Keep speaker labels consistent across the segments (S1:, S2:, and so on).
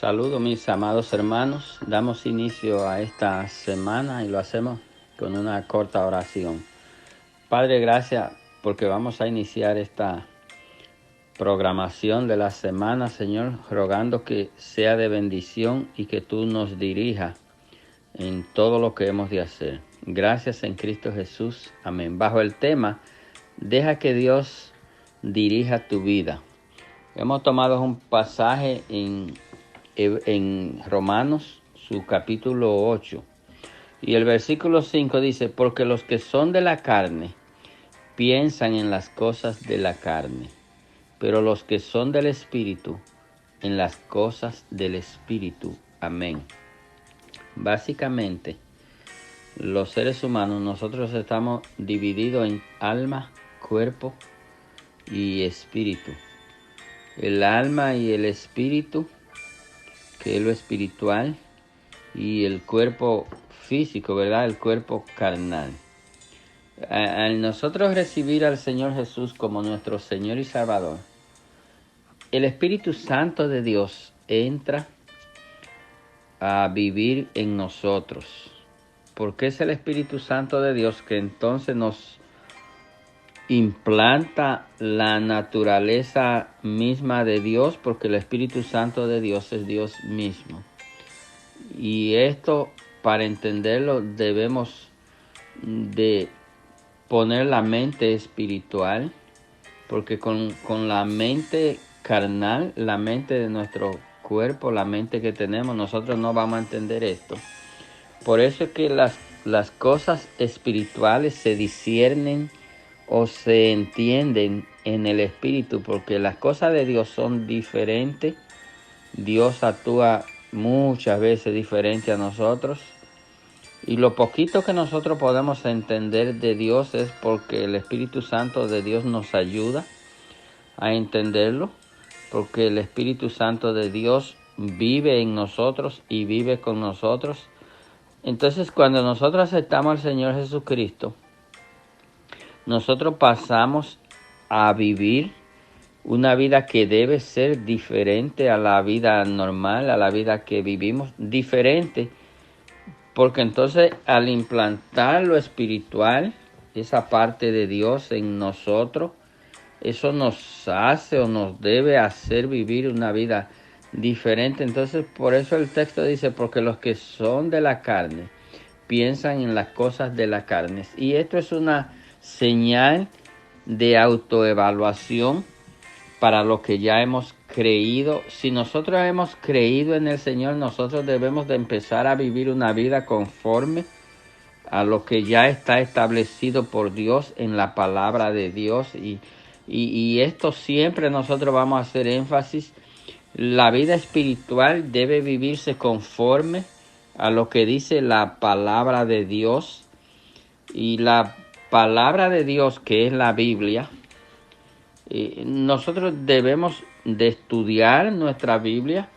S1: Saludos mis amados hermanos, damos inicio a esta semana y lo hacemos con una corta oración. Padre, gracias porque vamos a iniciar esta programación de la semana, Señor, rogando que sea de bendición y que tú nos dirijas en todo lo que hemos de hacer. Gracias en Cristo Jesús, amén. Bajo el tema, deja que Dios dirija tu vida. Hemos tomado un pasaje en Romanos, su capítulo 8. Y el versículo 5 dice, porque los que son de la carne piensan en las cosas de la carne, pero los que son del Espíritu, en las cosas del Espíritu. Amén. Básicamente, los seres humanos, nosotros estamos divididos en alma, cuerpo y espíritu. El alma y el espíritu, que es lo espiritual, y el cuerpo físico, ¿verdad? El cuerpo carnal. Al nosotros recibir al Señor Jesús como nuestro Señor y Salvador, el Espíritu Santo de Dios entra a vivir en nosotros. Porque es el Espíritu Santo de Dios que entonces nos implanta la naturaleza misma de Dios, porque el Espíritu Santo de Dios es Dios mismo. Y esto, para entenderlo, debemos de poner la mente espiritual, porque con la mente carnal, la mente de nuestro cuerpo, la mente que tenemos, nosotros no vamos a entender esto. Por eso es que las cosas espirituales se disciernen o se entienden en el espíritu, porque las cosas de Dios son diferentes. Dios actúa muchas veces diferente a nosotros, y lo poquito que nosotros podemos entender de Dios es porque el Espíritu Santo de Dios nos ayuda a entenderlo, porque el Espíritu Santo de Dios vive en nosotros y vive con nosotros. Entonces, cuando nosotros aceptamos al Señor Jesucristo, nosotros pasamos a vivir una vida que debe ser diferente a la vida normal, a la vida que vivimos, diferente, porque entonces al implantar lo espiritual, esa parte de Dios en nosotros, eso nos hace o nos debe hacer vivir una vida diferente. Entonces, por eso el texto dice, porque los que son de la carne piensan en las cosas de la carne. Y esto es una señal de autoevaluación para lo que ya hemos creído. Si nosotros hemos creído en el Señor, nosotros debemos de empezar a vivir una vida conforme a lo que ya está establecido por Dios en la palabra de Dios. Y esto siempre nosotros vamos a hacer énfasis. La vida espiritual debe vivirse conforme a lo que dice la palabra de Dios. Y la palabra de Dios, que es la Biblia, nosotros debemos de estudiar nuestra Biblia,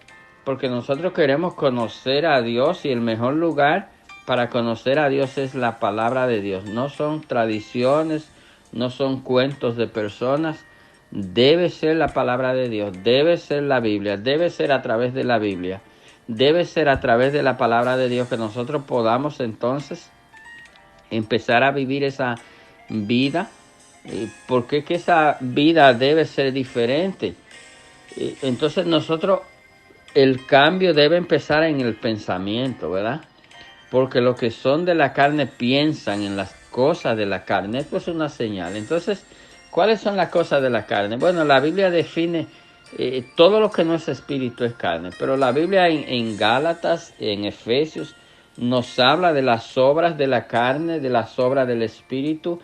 S1: porque nosotros queremos conocer a Dios, y el mejor lugar para conocer a Dios es la palabra de Dios. No son tradiciones, no son cuentos de personas. Debe ser la palabra de Dios, debe ser la Biblia, debe ser a través de la Biblia, debe ser a través de la palabra de Dios que nosotros podamos entonces empezar a vivir esa vida. Porque que esa vida debe ser diferente. Entonces nosotros, el cambio debe empezar en el pensamiento, ¿verdad? Porque los que son de la carne piensan en las cosas de la carne. Esto es una señal. Entonces, ¿cuáles son las cosas de la carne? Bueno, la Biblia define todo lo que no es espíritu es carne. Pero la Biblia en Gálatas, en Efesios, nos habla de las obras de la carne, de las obras del espíritu.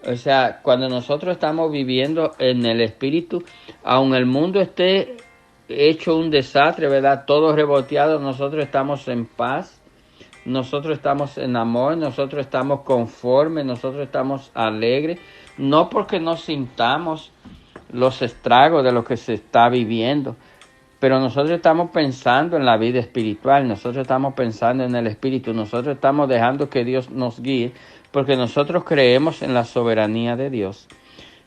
S1: O sea, cuando nosotros estamos viviendo en el espíritu, aun el mundo esté hecho un desastre, ¿verdad? Todo revolteado, nosotros estamos en paz, nosotros estamos en amor, nosotros estamos conformes, nosotros estamos alegres. No porque no sintamos los estragos de lo que se está viviendo, pero nosotros estamos pensando en la vida espiritual, nosotros estamos pensando en el espíritu, nosotros estamos dejando que Dios nos guíe, porque nosotros creemos en la soberanía de Dios.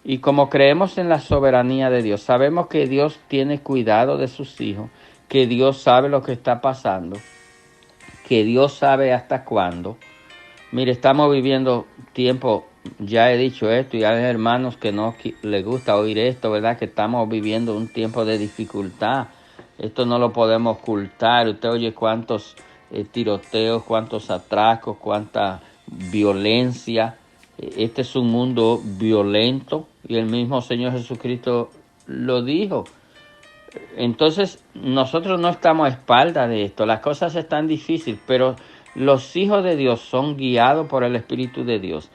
S1: Y como creemos en la soberanía de Dios, sabemos que Dios tiene cuidado de sus hijos, que Dios sabe lo que está pasando, que Dios sabe hasta cuándo. Mire, estamos viviendo tiempo, ya he dicho esto, y hay hermanos que no les gusta oír esto, ¿verdad? Que estamos viviendo un tiempo de dificultad. Esto no lo podemos ocultar. Usted oye cuántos tiroteos, cuántos atracos, cuánta violencia. Este es un mundo violento y el mismo Señor Jesucristo lo dijo. Entonces, nosotros no estamos a espaldas de esto. Las cosas están difíciles, pero los hijos de Dios son guiados por el Espíritu de Dios.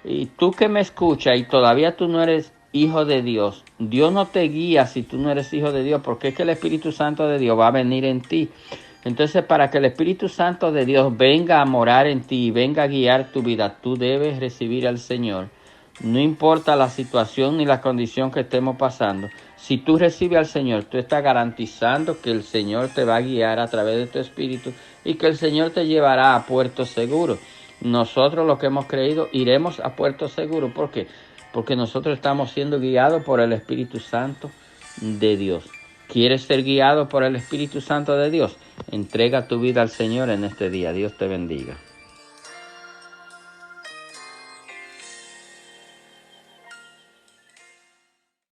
S1: Y tú que me escuchas y todavía tú no eres hijo de Dios, Dios no te guía si tú no eres hijo de Dios, porque es que el Espíritu Santo de Dios va a venir en ti. Entonces, para que el Espíritu Santo de Dios venga a morar en ti y venga a guiar tu vida, tú debes recibir al Señor. No importa la situación ni la condición que estemos pasando. Si tú recibes al Señor, tú estás garantizando que el Señor te va a guiar a través de tu espíritu y que el Señor te llevará a puerto seguro. Nosotros, los que hemos creído, iremos a puerto seguro. ¿Por qué? Porque nosotros estamos siendo guiados por el Espíritu Santo de Dios. ¿Quieres ser guiado por el Espíritu Santo de Dios? Entrega tu vida al Señor en este día. Dios te bendiga.